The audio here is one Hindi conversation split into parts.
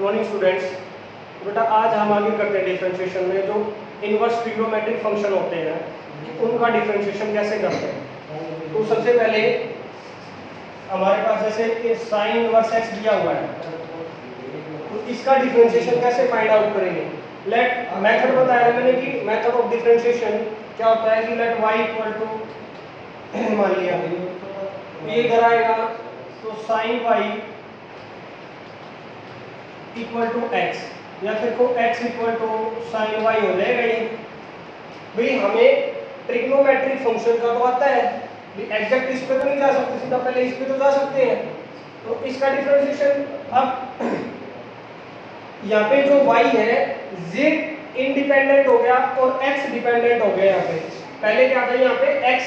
Morning students. बेटा आज हम आगे करते हैं डिफरेंशिएशन में जो इनवर्स ट्रिग्नोमेट्रिक फंक्शन होते हैं उनका डिफरेंशिएशन कैसे करते हैं। तो सबसे पहले हमारे पास जैसे कि साइन इनवर्स एक्स दिया हुआ है, तो इसका डिफरेंशिएशन कैसे फाइंड आउट करेंगे। लेट मेथड बताया मैंने कि मेथड ऑफ डिफरेंशिएशन क्या होता है कि लेट y इक्वल टू मान लिया ये इधर आएगा तो sine y equal to x या फिर को x equal to sine y हो जाएगा। ये भाई हमें ट्रिग्नोमेट्रिक फंक्शन का तो आता है, एग्जैक्ट इस पे तो नहीं जा सकते, सीधा पहले इस पे तो जा सकते हैं। तो इसका डिफरेंशिएशन अब यहाँ पे जो y है z इंडिपेंडेंट हो गया और x डिपेंडेंट हो गया। यहाँ पे पहले क्या था, यहाँ पे x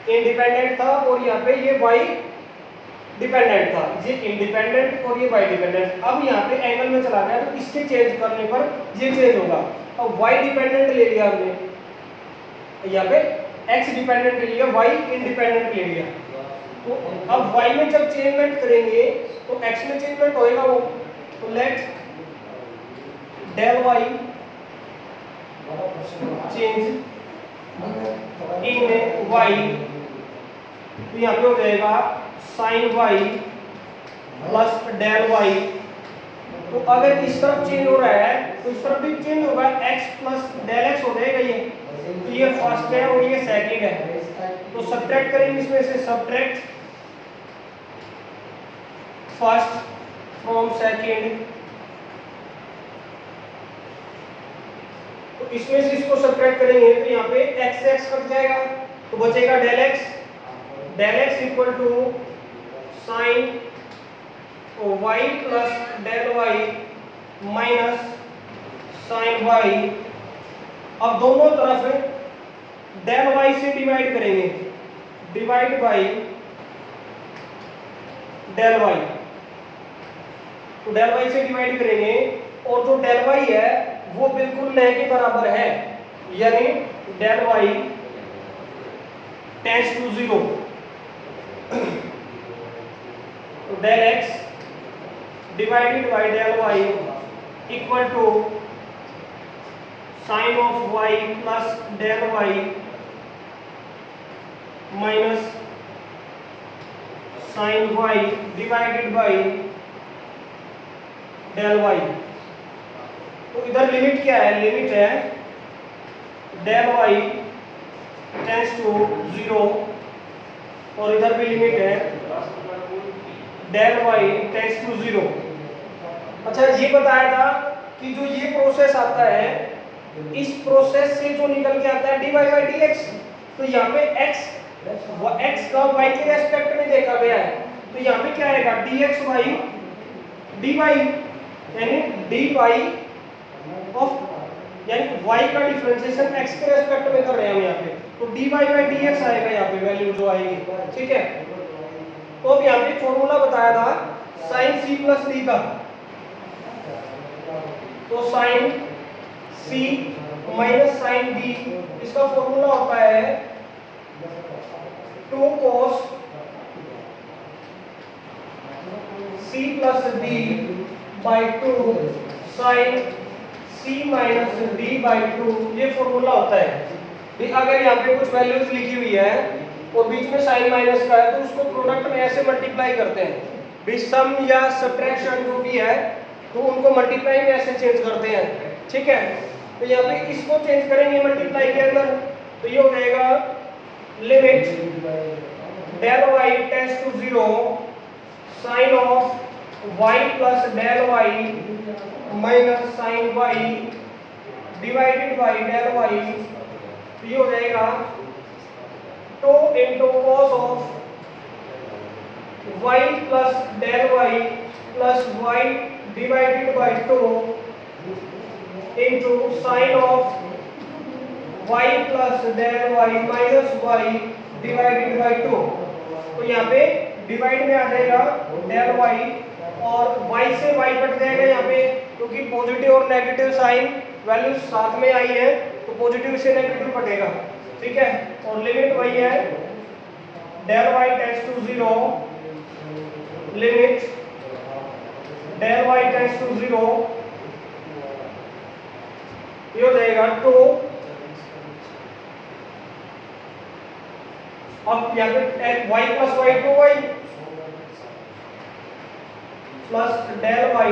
इंडिपेंडेंट था और यहाँ पे ये y डिपेंडेंट था, ये इंडिपेंडेंट और ये y डिपेंडेंट। अब यहाँ पे एंगल में चला गया तो इसके चेंज करने पर ये चेंज होगा। अब y डिपेंडेंट ले लिया हमने, यहाँ पे x डिपेंडेंट ले लिया, y इंडिपेंडेंट ले लिया। तो अब y में जब चेंजमेंट करेंगे तो x में चेंजमेंट होएगा वो। तो let del y change in y, तो यहाँ पे हो जाएगा sine y plus del y। तो अगर इस तरफ चेंज हो रहा है तो इस तरफ भी चेंज होगा, x प्लस डेल x हो जाएगा ये। तो ये फर्स्ट है और ये सेकंड है, तो सब्ट्रैक्ट करेंगे इसमें से, सब्ट्रैक्ट फर्स्ट फ्रॉम सेकंड। तो इसमें से इसको सब्ट्रैक्ट करेंगे तो यहाँ पे x से x कट जाएगा तो बचेगा del x equal to sine y plus del y minus sine y। अब दोनों तरफ डेल y से डिवाइड करेंगे, डिवाइड बाई डेल y। तो डेल y से डिवाइड करेंगे और जो डेल y है वो बिल्कुल नए के बराबर है, यानी डेल y टेंड्स टू 0। तो del x divided by del y equal to sine of y plus del y minus sine y divided by del y। तो इधर लिमिट क्या है, लिमिट है डेल y टेंड्स टू 0 और इधर भी लिमिट है डेल y टेंड्स टू 0। अच्छा ये बताया था कि जो ये प्रोसेस आता है इस प्रोसेस से जो निकल के आता है dy बाई dx, तो यहाँ पे x का y के रेस्पेक्ट में देखा गया है, तो यहाँ पे क्या आएगा dx बाई dy, यानी dy ऑफ, यानी y का डिफरेंशिएशन x के रेस्पेक्ट में कर रहे हैं हम यहाँ पे, तो dy बाई dx आएगा यहाँ पे वैल्यू जो आएगी। ठीक है, तो अब यहाँ पे फॉर्मूला बताया था साइन c प्लस d का, तो sine c minus sine d, इसका फॉर्मूला होता है 2 cos c plus d by 2 sine c minus d by 2, ये फॉर्मूला होता है। भी अगर यहाँ पे कुछ वैल्यूज लिखी हुई है और बीच में साइन माइनस का है तो उसको प्रोडक्ट में ऐसे मल्टीप्लाई करते हैं, भी सम या सब्ट्रैक्शन जो भी है तो उनको मल्टीप्लाई में ऐसे चेंज करते हैं। ठीक है, तो यहाँ पे इसको चेंज करेंगे मल्टीप्लाई के अंदर, तो ये हो जाएगा limit del y tends to 0 sine of y plus del y minus sine y divided by del y। तो ये हो जाएगा 2 into cos of y plus del y plus y divided by 2 into sine of y plus del y minus y divided by 2। तो यहाँ पे डिवाइड में आ जाएगा डेल y और y से y कट जाएगा यहाँ पे, क्योंकि पॉजिटिव और नेगेटिव साइन वैल्यू साथ में आई है तो पॉजिटिव से नेगेटिव कटेगा। ठीक है, और लिमिट वही है del y tends to 0, limit del y tends to 0, ये हो जाएगा 2। अब यहाँ पे y plus y 2y plus del y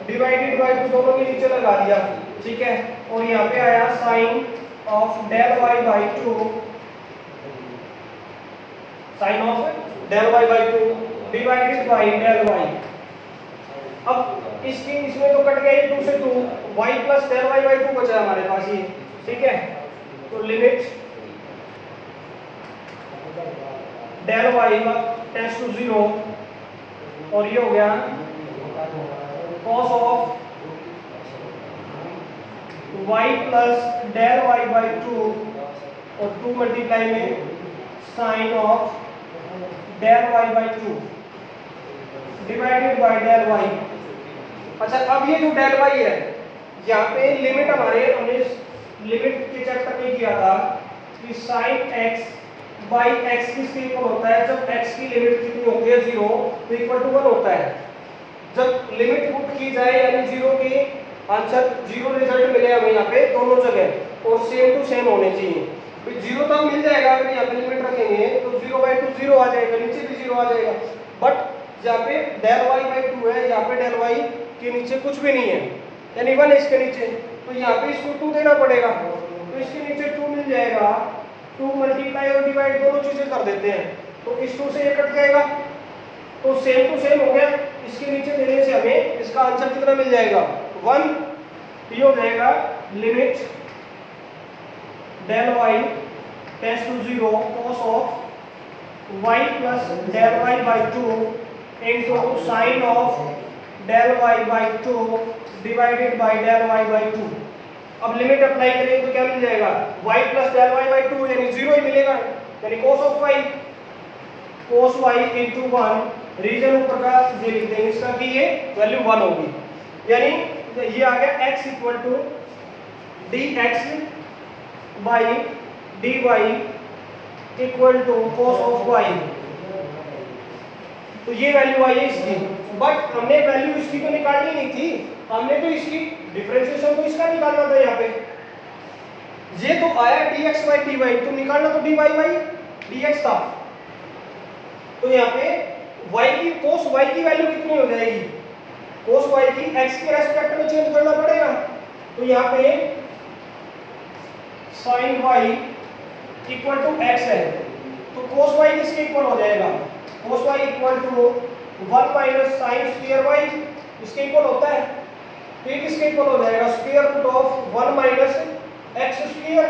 divided by 2 दोनों के नीचे लगा दिया, ठीक है। और यहाँ पे आया sine of del y by 2, sine of del y by 2 divided by del y। अब इसकी इसमें तो कट गया 2 से 2, y plus del y by 2 बचा हमारे पास ये, ठीक है। तो limit del y tends to 0, और ये हो गया cos of y plus del y by 2 और 2 मल्टीप्लाई में sine of del y by 2 divided by del y। अच्छा, अब ये जो del y है, यहाँ पे लिमिट हमने लिमिट के चैप्टर में किया था कि sin x बाई x किसके इक्वल होता है, जब x की लिमिट कितनी होती है 0 तो इक्वल टू 1 होता है। जब लिमिट पुट की जाए यानी 0 की आंसर 0 रिजल्ट मिले हमें यहाँ पे दोनों जगह और सेम टू सेम होने चाहिए। फिर 0 तो मिल जाएगा, अगर यहाँ पे लिमिट रखेंगे तो 0/2 0 आ जाएगा, नीचे भी 0 आ जाएगा। बट यहाँ पे del y बाई 2 है, यहाँ पे del y के नीचे कुछ भी नहीं है, यानी 1 है इसके नीचे, तो यहाँ पे इसको 2 देना पड़ेगा, तो इसके नीचे 2 मिल जाएगा। 2 मल्टीप्लाई और डिवाइड दोनों चीजें कर देते हैं, तो इस 2 से ये कट जाएगा, तो सेम टू सेम हो गया। इसके नीचे देने से हमें इसका आंसर कितना मिल जाएगा 1। ये हो जाएगा limit del y tends to 0 cos of y plus del y by 2 into sine of del y by 2 divided by del y by 2। अब लिमिट अप्लाई करेंगे तो क्या मिल जाएगा y plus del y by 2 यानी 0 ही मिलेगा, यानी cos of y cos y into 1, reason ऊपर का ये लिख देंगे इसका कि ये वैल्यू 1 होगी, यानी ये आ गया x equal to dx by dy equal to cos of y। तो ये वैल्यू आई है इसकी, बट हमने वैल्यू इसकी तो निकालनी नहीं थी, हमने तो इसकी डिफरेंशिएशन तो इसका निकालना था। यहाँ पे ये तो आया dx बाई dy, तो निकालना तो dy बाई dx था। तो यहाँ पे y की cos y की वैल्यू कितनी हो जाएगी, cos y की x के रेस्पेक्ट में चेंज करना पड़ेगा, तो यहाँ पे sin y equal to x है, तो cos y किसके इक्वल हो जाएगा, cos y equal to 1 minus sine square y, इसके इक्वल होता है। तो ये किसके इक्वल हो जाएगा square root of 1 minus x square.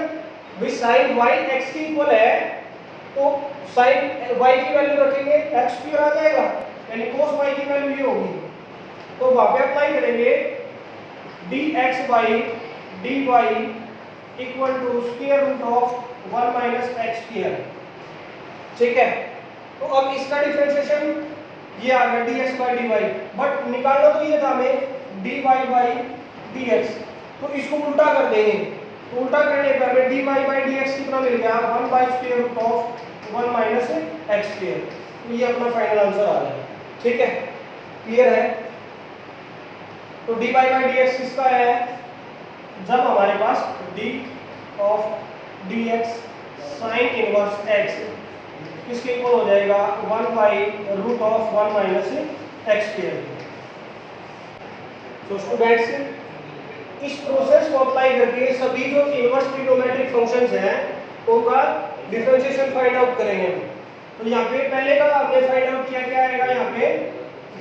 भाई sin y x के इक्वल है, तो sin y की वैल्यू रखेंगे x स्क्वायर आ जाएगा, यानी cos y की वैल्यू ये होगी। तो वहां पे अप्लाई करेंगे dx by dy equal to square root of 1 minus x square, ठीक है। तो अब इसका डिफरेंशिएशन ये आ गया dx बाई dy, बट निकालना तो ये था हमें dy बाई dx, तो इसको उल्टा कर देंगे, तो उल्टा करने पर हमें dy बाई dx कितना मिल गया 1 by square root of 1 minus x square. तो ये अपना फाइनल आंसर आ गया, ठीक है, क्लियर है। तो dy बाई dx किसका है, जब हमारे पास d of dx sin inverse x किसके इक्वल हो जाएगा 1 by root of 1 minus x square. तो स्टूडेंट्स इस प्रोसेस को अप्लाई करके सभी जो इनवर्स ट्रिग्नोमेट्रिक फंक्शंस हैं उनका डिफरेंशिएशन फाइंड आउट करेंगे। तो यहाँ पे पहले का हमने फाइंड आउट किया, क्या आएगा यहाँ पे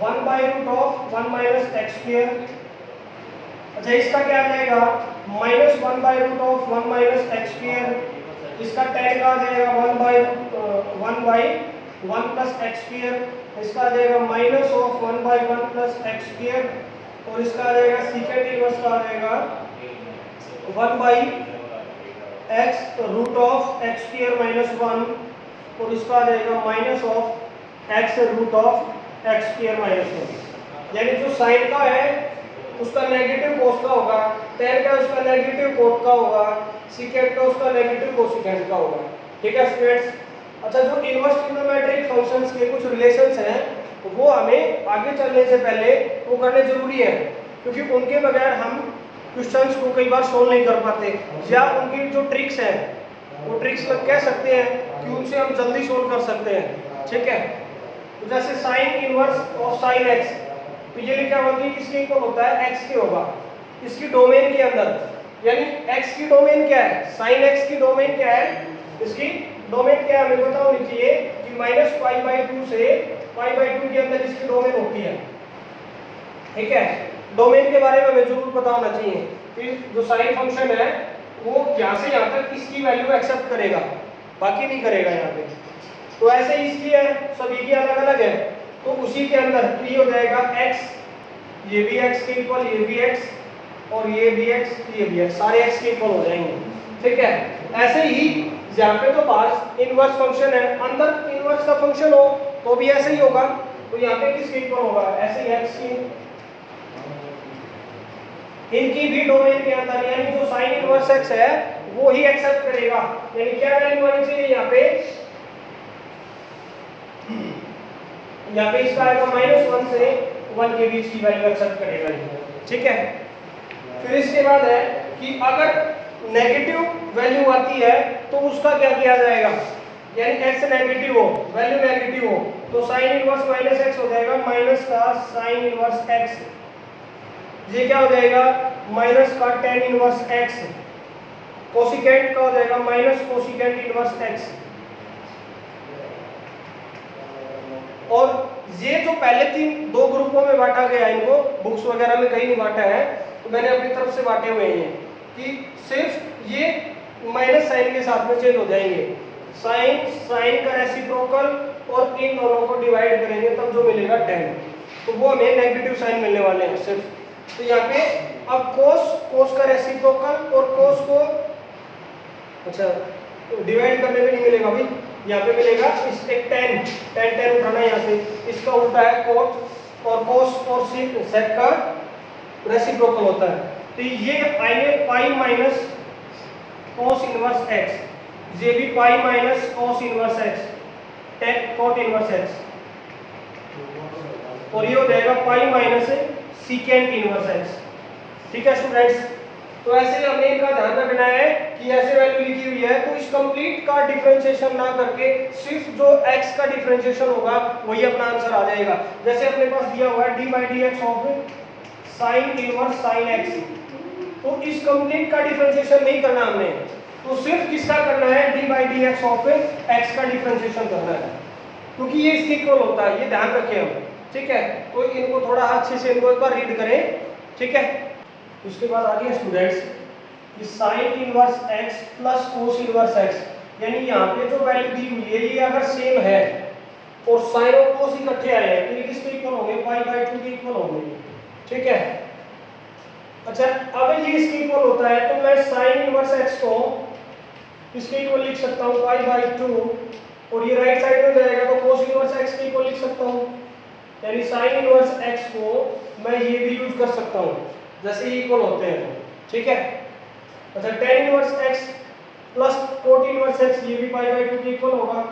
1 by root of 1 minus x square. अच्छा, इसका क्या आ जाएगा minus 1 by root of 1 minus x square. इसका tan का आ जाएगा 1 बाई 1 प्लस x स्क्वायर। इसका आ जाएगा minus of 1 by 1 plus x square, और इसका आ जाएगा सीकेंड इनवर्स का आ जाएगा 1 by x root of x square minus 1, और इसका आ जाएगा minus of x root of x square minus 1। यानी जो साइन का है उसका नेगेटिव कोस का होगा, tan का उसका नेगेटिव कोट का होगा, सीकेंड का उसका नेगेटिव कोसिकेंड का होगा, ठीक है स्टूडेंट्स। अच्छा, जो इनवर्स ट्रिग्नोमेट्रिक फंक्शंस के कुछ रिलेशंस हैं तो वो हमें आगे चलने से पहले वो करने जरूरी है, क्योंकि उनके बगैर हम क्वेश्चंस को कई बार सोल्व नहीं कर पाते, या उनकी जो ट्रिक्स है वो ट्रिक्स में कह सकते हैं कि उनसे हम जल्दी सोल्व कर सकते हैं। ठीक है, तो जैसे sine inverse of sine x, तो ये लिखा हुआ कि किसके इक्वल होता है, एक्स के होगा, इसकी डोमेन के अंदर, यानी एक्स की डोमेन क्या है, साइन एक्स की डोमेन क्या है, इसकी डोमेन क्या है हमें पता होनी चाहिए कि -π/2 से π/2 के अंदर इसकी डोमेन होती है। ठीक है, डोमेन के बारे में हमें जरूर पता होना चाहिए कि जो साइन फंक्शन है वो यहाँ से यहाँ तक इसकी वैल्यू एक्सेप्ट करेगा, बाकी नहीं करेगा यहाँ पे। तो ऐसे ही इसकी है, सभी की अलग अलग है, तो उसी के अंदर ये हो जाएगा x, ये भी x के इक्वल, ये भी x, और ये भी x, ये भी x, सारे x के इक्वल हो जाएंगे। ठीक है, ऐसे ही यहाँ पे तो बाहर इनवर्स फंक्शन है, अंदर इनवर्स का फंक्शन हो तो भी ऐसे ही होगा, तो यहाँ पे किसके इक्वल होगा, ऐसे ही x की, इनकी भी डोमेन के अंदर, यानी जो साइन इनवर्स x है वो ही एक्सेप्ट करेगा, यानी क्या वैल्यू आनी चाहिए यहाँ पे इसका आएगा -1 से 1 के बीच की वैल्यू एक्सेप्ट करेगा। ठीक है, फिर इसके बाद है कि अगर नेगेटिव वैल्यू आती है तो उसका क्या किया जाएगा, यानी x नेगेटिव हो, वैल्यू नेगेटिव हो, तो साइन इनवर्स -x हो जाएगा, माइनस का साइन इनवर्स x, ये क्या हो जाएगा, माइनस का tan इनवर्स x, कोसिकेंट का हो जाएगा माइनस कोसिकेंट इनवर्स x। और ये जो पहले दो ग्रुपों में बांटा गया है, इनको बुक्स वगैरह में कहीं नहीं बांटा है, तो मैंने अपनी तरफ से बांटे हुए हैं कि सिर्फ ये माइनस साइन के साथ में चेंज हो जाएंगे, साइन का रेसिप्रोकल, और इन दोनों को डिवाइड करेंगे तब जो मिलेगा tan, तो वो हमें नेगेटिव साइन मिलने वाले हैं सिर्फ। तो यहाँ पे अब कोस का रेसिप्रोकल और कोस को अच्छा डिवाइड करने में नहीं मिलेगा भाई, यहाँ पे मिलेगा इस एक tan उठाना यहाँ से, इसका उल्टा है कोट, और कोस और सेक का रेसिप्रोकल होता है, तो ये आएंगे pi minus cos inverse x, ये भी pi minus cos inverse x, tan cot inverse x, और ये हो जाएगा pi minus secant inverse x। ठीक है स्टूडेंट्स, तो ऐसे हमने इनका ध्यान रखना है कि ऐसे वैल्यू लिखी हुई है तो इस कंप्लीट का डिफरेंशिएशन ना करके सिर्फ जो x का डिफरेंशिएशन होगा वही अपना आंसर आ जाएगा। जैसे अपने पास दिया हुआ है d/dx of sin inverse sin x, तो इस कंप्लीट का डिफरेंशिएशन नहीं करना हमने, तो सिर्फ किसका करना है, d/dx ऑफ x का डिफरेंशिएशन करना है, क्योंकि ये इसके इक्वल होता है, ये ध्यान रखें हम। ठीक है, तो इनको थोड़ा अच्छे से इनको एक बार रीड करें। ठीक है, उसके बाद आ गया स्टूडेंट्स कि sign inverse x plus cos inverse x, यानी यहाँ पे जो वैल्यू दी हुई है ये अगर सेम है और साइन और कोस इकट्ठे आए हैं तो ये किसके इक्वल होंगे, π/2 के इक्वल होंगे। ठीक है, अच्छा अगर ये इसके इक्वल होता है तो मैं साइन इनवर्स x को इसके इक्वल लिख सकता हूँ π/2, और ये राइट साइड में जाएगा तो कोस इनवर्स x के इक्वल लिख सकता हूँ, यानी साइन इनवर्स x को मैं ये भी यूज कर सकता हूँ जैसे ये इक्वल होते हैं। ठीक है, अच्छा tan inverse x plus cot inverse x ये भी π/2 के इक्वल होगा,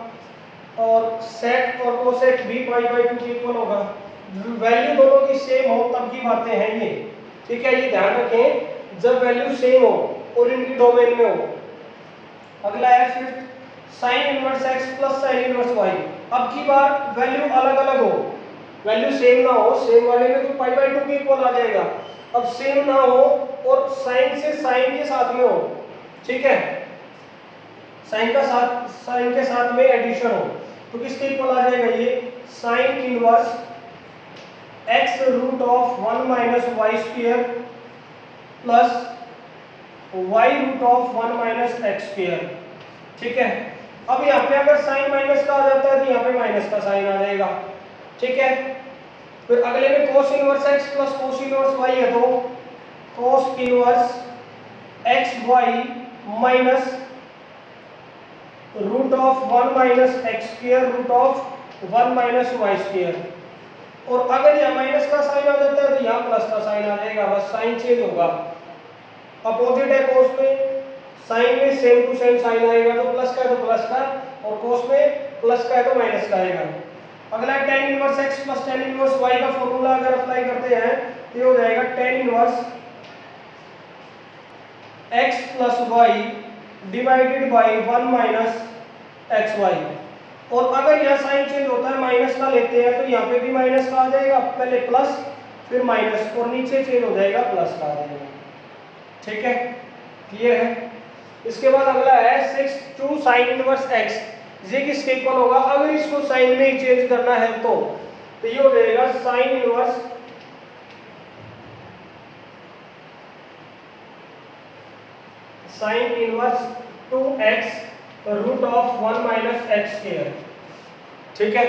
और sec और cosec भी π/2 के इक्वल होगा, वैल्यू दोनों की सेम हो तब की बातें हैं ये। ठीक है, ये ध्यान रखें जब वैल्यू सेम हो और इनकी डोमेन में हो। अगला है fifth sign inverse x plus sine inverse y, अब की बार वैल्यू अलग अलग हो, वैल्यू सेम ना हो, सेम वाले में तो π/2 के इक्वल आ जाएगा, अब सेम ना हो और साइन से साइन के साथ में हो। ठीक है, साइन के साथ में एडिशन हो तो किसके इक्वल आ जाएगा, ये sine inverse x root of 1 minus y square plus y root of 1 minus x square. ठीक है, अब यहाँ पे अगर साइन माइनस का आ जाता है तो यहाँ पे माइनस का साइन आ जाएगा। ठीक है, फिर अगले में cos inverse x plus cos inverse y है तो cos inverse x y minus root of 1 minus x square root of 1 minus y square, और अगर यहाँ माइनस का साइन आ जाता है तो यहाँ प्लस का साइन आ जाएगा, बस साइन चेंज होगा। अपोजिट है cos में, साइन में सेम टू सेम साइन आएगा, तो प्लस का है तो प्लस का, और cos में प्लस का है तो माइनस का आएगा। अगला tan inverse x plus tan inverse y का फॉर्मूला अगर अप्लाई करते हैं तो ये हो जाएगा tan inverse x plus y divided by 1 minus xy। और अगर यहाँ साइन चेंज होता है माइनस का लेते हैं तो यहाँ पे भी माइनस का आ जाएगा, पहले प्लस फिर माइनस और नीचे चेंज हो जाएगा प्लस का आ जाएगा। ठीक है, क्लियर है। इसके बाद अगला है 6 2 साइन इनवर्स x, ये किसके इक्वल होगा? अगर इसको साइन में ही चेंज करना है तो ये हो जाएगा sine inverse sine inverse 2x root of 1 minus x square. ठीक है,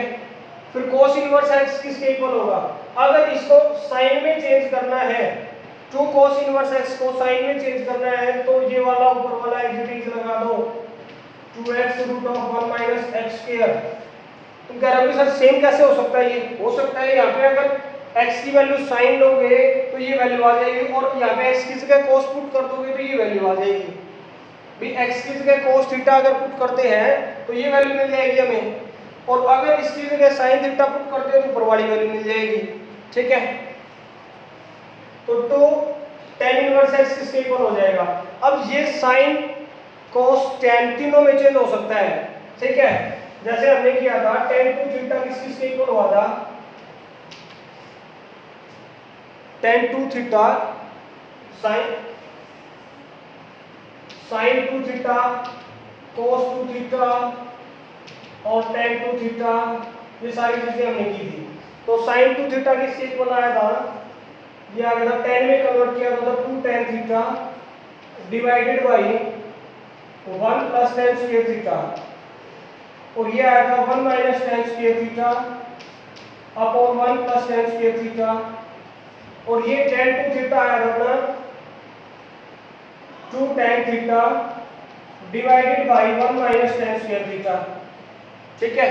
फिर कोस इनवर्स x किसके इक्वल होगा? अगर इसको साइन में चेंज करना है, 2 कोस इनवर्स x को साइन में चेंज करना है तो ये वाला ऊपर वाला एग्जीटीज लगा दो, 2x root of 1 minus x square. तुम कह रहे हो सर सेम कैसे हो सकता है? ये हो सकता है यहाँ पे अगर x की वैल्यू साइन लोगे तो ये वैल्यू आ जाएगी, और यहाँ पे x की जगह cos पुट कर दोगे तो ये वैल्यू आ जाएगी। भी x की जगह cos थीटा अगर पुट करते हैं तो ये वैल्यू मिल जाएगी हमें, और अगर इसकी जगह sin थीटा पुट करते हैं तो ऊपर वाली वैल्यू मिल जाएगी। ठीक है, तो tan इनवर्स x किसके इक्वल हो जाएगा? अब ये sin cos tan तीनों में चेंज हो सकता है। ठीक है, जैसे हमने किया था tan 2 थीटा किसके इक्वल हुआ था? tan 2 theta sin 2 theta cos 2 theta और tan 2 थीटा, ये सारी चीजें हमने की थी। तो sin 2 थीटा किसके इक्वल आया था? ये आ गया था tan में कन्वर्ट किया था 2 tan theta divided by 1 plus tan square theta, और ये आया था 1 minus tan square theta upon 1 plus tan square theta, और ये tan 2 थीटा आया था अपना 2 tan theta divided by 1 minus tan square theta. ठीक है,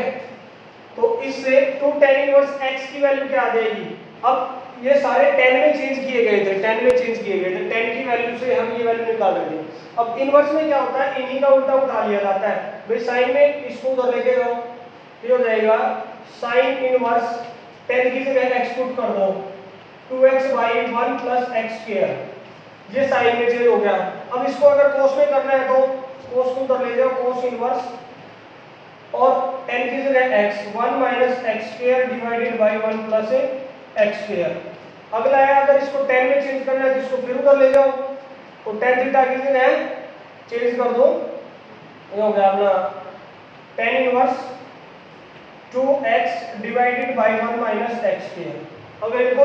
तो इससे 2 tan इनवर्स x की वैल्यू क्या आ जाएगी? अब ये सारे tan में चेंज किए गए थे, tan में चेंज किए गए थे, tan की वैल्यू से हम ये वैल्यू निकाल रहे थे। अब इनवर्स में क्या होता है? इन्हीं का उल्टा उठा लिया जाता है। भाई साइन में इसको उधर लेके जाओ, ये हो जाएगा साइन इनवर्स tan की जगह x पुट कर दो 2x by 1 plus x square, ये साइन में चेंज हो गया। अब इसको अगर cos में करना है तो cos को उधर ले जाओ, cos इनवर्स और tan की जगह x 1 minus x square divided by 1 plus x square. अगला है अगर इसको tan में चेंज करना है तो इसको फिर उधर ले जाओ, तो tan थीटा की जगह चेंज कर दो, ये हो गया अपना tan inverse 2x divided by 1 minus x square. अगर इनको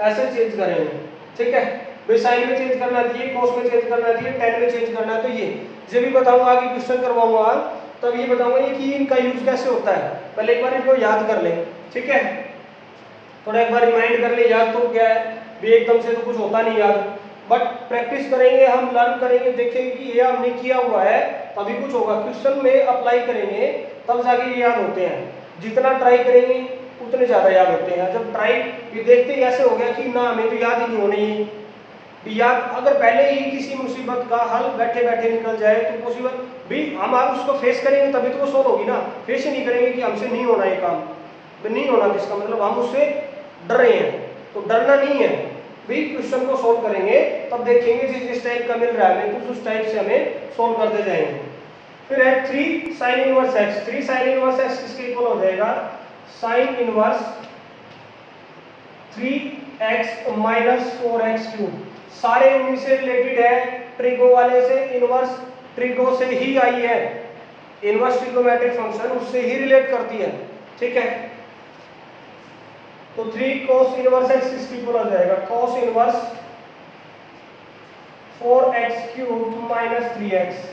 ऐसे चेंज करेंगे, ठीक है, भाई साइन में चेंज करना है, cos में चेंज करना है, tan में चेंज करना है, तो ये भी बताऊंगा, आगे क्वेश्चन करवाऊंगा तब ये बताऊंगा ये कि इनका यूज कैसे होता है। पहले एक बार इनको याद कर लें, ठीक है, थोड़ा एक बार रिमाइंड कर ले। याद तो क्या है भी एकदम से तो कुछ होता नहीं याद, बट प्रैक्टिस करेंगे, हम लर्न करेंगे, देखेंगे कि ये हमने किया हुआ है तभी कुछ होगा। क्वेश्चन में अप्लाई करेंगे तब जाके ये याद होते हैं, जितना ट्राई करेंगे उतने ज़्यादा याद होते हैं। जब ट्राई ये देखते ही ऐसे हो गया कि ना हमें तो याद ही नहीं होने, ये याद अगर पहले ही किसी मुसीबत का हल बैठे बैठे निकल जाए तो मुसीबत भी हम आप उसको फेस करेंगे तभी तो वो सोल्व होगी ना। फेस ही नहीं करेंगे कि हमसे नहीं होना ये काम, नहीं होना किसका मतलब हम उससे डर रहे हैं, तो डरना नहीं है भी। क्वेश्चन को सोल्व करेंगे तब देखेंगे जिस टाइप का मिल रहा है तो उस टाइप से हमें सोल्व करते जाएंगे। फिर है 3 sin inverse x, 3 sin inverse x किसके इक्वल हो जाएगा? sin inverse 3x minus 4x cube. सारे उन्हीं से रिलेटेड है, ट्रिगो वाले से, इनवर्स ट्रिगो से ही आई है, इनवर्स ट्रिगोमेट्रिक फंक्शन उससे ही रिलेट करती है। ठीक है, तो 3 cos इनवर्स x किसके इक्वल हो जाएगा? cos inverse 4x cube minus 3x।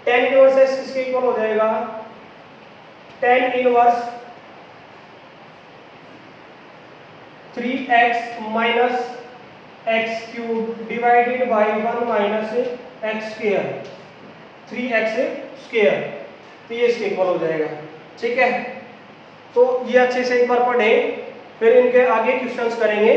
tan inverse x किसके इक्वल हो जाएगा? tan inverse 3x minus x cube divided by 1 minus x square, 3x square, तो ये इसके इक्वल हो जाएगा। ठीक है, तो ये अच्छे से एक बार पढ़ें, फिर इनके आगे क्वेश्चंस करेंगे।